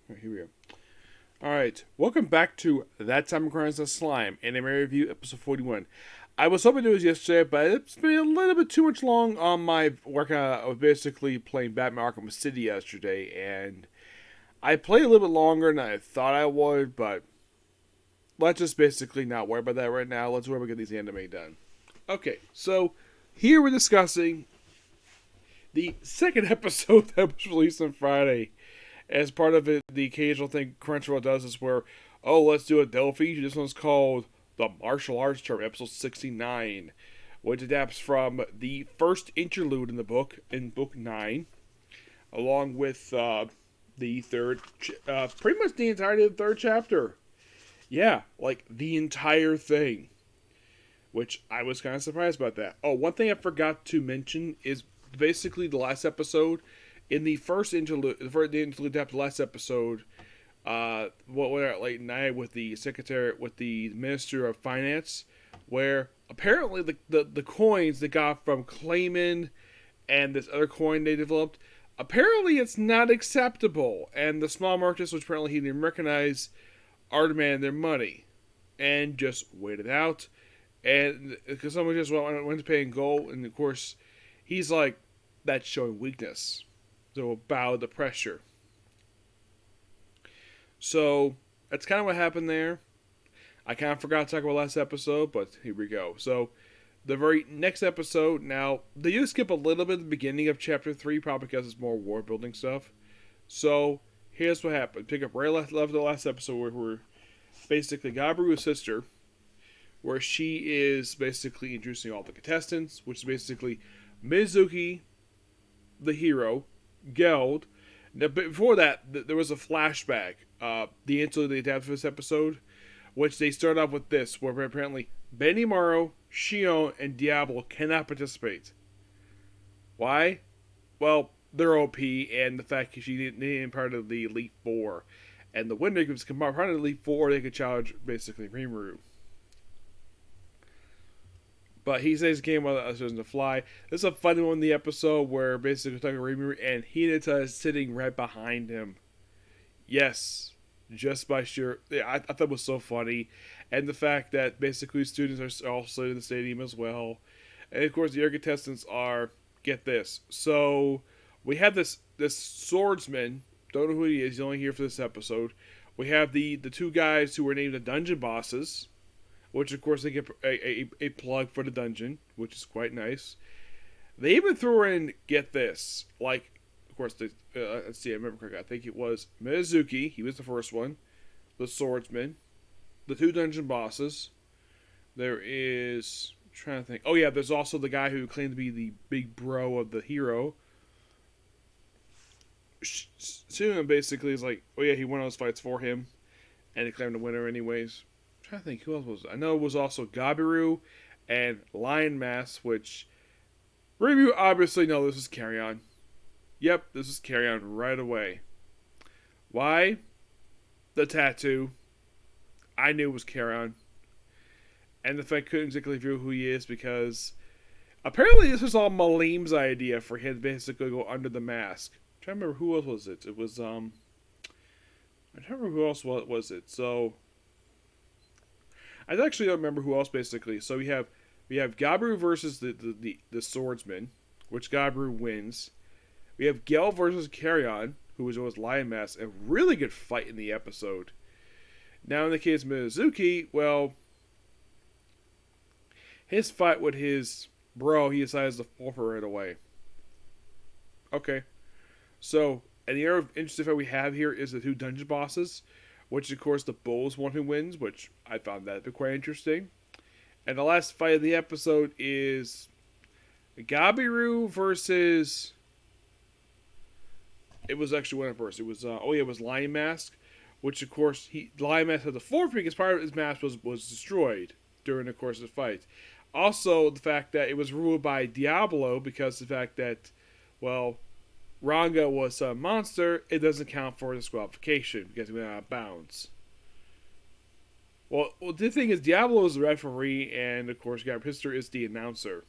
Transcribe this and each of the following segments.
Alright, here we go. Alright, welcome back to That Time Requires a Slime, Anime Review, episode 41. I was hoping to do this yesterday, but it's been a little bit too much long on my work. I was basically playing Batman Arkham City yesterday, and I played a little bit longer than I thought I would, but let's just basically not worry about that right now. Let's worry about getting these anime done. Okay, so here we're discussing the second episode that was released on Friday. As part of it, the occasional thing Crunchyroll does is where, oh, let's do a Delphi. This one's called The Martial Arts Term, episode 69, which adapts from the first interlude in the book, in book 9, along with the third, pretty much the entirety of the third chapter. Yeah, like the entire thing. Which I was kind of surprised about that. Oh, one thing I forgot to mention is basically the last episode. In the first interlude, after the last episode, what went out late night with the secretary, with the minister of finance, where apparently the coins they got from Clayman and this other coin they developed, apparently it's not acceptable, and the small merchants, which apparently he didn't recognize, are demanding their money, and just wait it out, and because someone just went to pay in gold, and of course, he's like, that's showing weakness. So bow the pressure. So that's kind of what happened there. I kind of forgot to talk about last episode, but here we go. So the very next episode, now they do skip a little bit at the beginning of chapter 3, probably because it's more war building stuff. So here's what happened. Pick up right left the last episode where we're basically Gabiru's sister, where she is basically introducing all the contestants, which is basically Mizuki, the hero, Geld. Now, before that, there was a flashback. The interlude they adapted for this episode, which they start off with this, where apparently Benimaru, Shion, and Diablo cannot participate. Why? Well, they're OP, and the fact that she didn't part of the Elite Four, and the winner was part of the Elite Four, they could challenge basically Rimuru. But he says game while the others to fly. There's a funny one in the episode where basically talking to Rimuru and Hinata is sitting right behind him. Yes, just by sheer. Yeah, I thought it was so funny. And the fact that basically students are also in the stadium as well. And of course, the other contestants are, get this. So we have this swordsman. Don't know who he is. He's only here for this episode. We have the two guys who were named the dungeon bosses, which of course they get a plug for the dungeon, which is quite nice. They even threw in, get this, like, of course, let's see, I remember correctly, I think it was Mizuki, he was the first one, the swordsman, the two dungeon bosses. There is, I'm trying to think, oh yeah, there's also the guy who claimed to be the big bro of the hero. Soon basically is like, oh yeah, he won all his fights for him, and he claimed the winner anyways. I'm trying to think who else was. I know it was also Gabiru and Lion Mask, which review obviously no, this is Carry On. Yep, this is Carry On right away. Why? The tattoo. I knew it was Carry On, and the fact I couldn't exactly review who he is because apparently this was all Malim's idea for him to basically go under the mask. I'm trying to remember who else was it. It was I'm trying to remember who else was it. So I actually don't remember who else basically. So we have Gabiru versus the swordsman, which Gabiru wins. We have Gel versus Carrion, who was Lion Mask, a really good fight in the episode. Now in the case of Mizuki, well, his fight with his bro, he decides to forfeit right away. Okay. So, and the other interesting fight we have here is the two dungeon bosses, which of course the bull is one who wins, which I found that to be quite interesting. And the last fight of the episode is Gabiru versus. It was actually one first. It was it was Lion Mask, which of course Lion Mask had the forfeit because part of his mask was destroyed during the course of the fight. Also, the fact that it was ruled by Diablo because the fact that, well, Ranga was a monster, it doesn't count for disqualification because he went out of bounds. Well, the thing is, Diablo is the referee, and of course, Gab Pister is the announcer.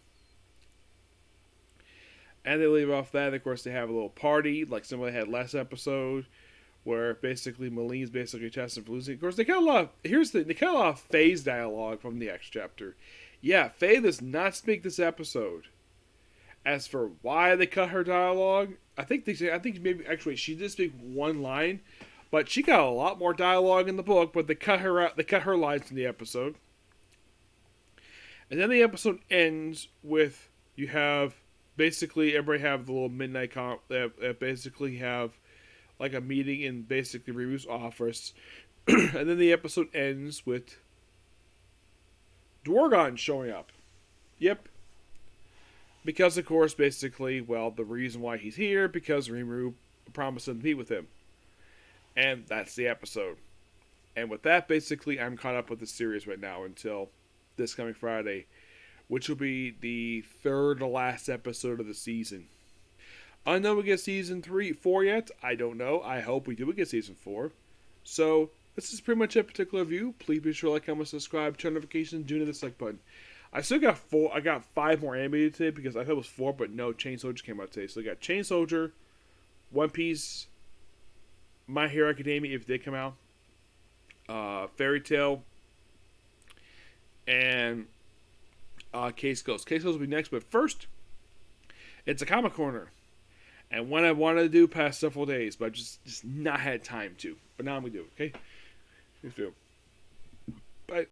And they leave off that, and of course, they have a little party, like somebody had last episode, where basically Maline's basically testing for losing. Of course, they got a lot. They got a lot of Faye's dialogue from the next chapter. Yeah, Faye does not speak this episode. As for why they cut her dialogue, I think maybe actually she did speak one line, but she got a lot more dialogue in the book. But they cut her out. They cut her lines in the episode, and then the episode ends with you have basically everybody have the little midnight basically have like a meeting in basically Ryu's office, and then the episode ends with Dwargon showing up. Yep. Because, of course, basically, well, the reason why he's here, because Rimuru promised him to meet with him. And that's the episode. And with that, basically, I'm caught up with the series right now until this coming Friday, which will be the third to last episode of the season. I know we get season 4 yet. I don't know. I hope we do get season 4. So, this is pretty much a particular review. Please be sure to like, comment, subscribe, turn notifications, do the dislike button. I still got 4. I got 5 more animated today because I thought it was 4, but no, Chain Soldier came out today. So I got Chain Soldier, One Piece, My Hero Academia if they come out, Fairy Tail, and Case Ghost. Case Ghost will be next, but first, it's a comic corner. And one I wanted to do past several days, but I just not had time to. But now I'm going to do it, okay? Bye.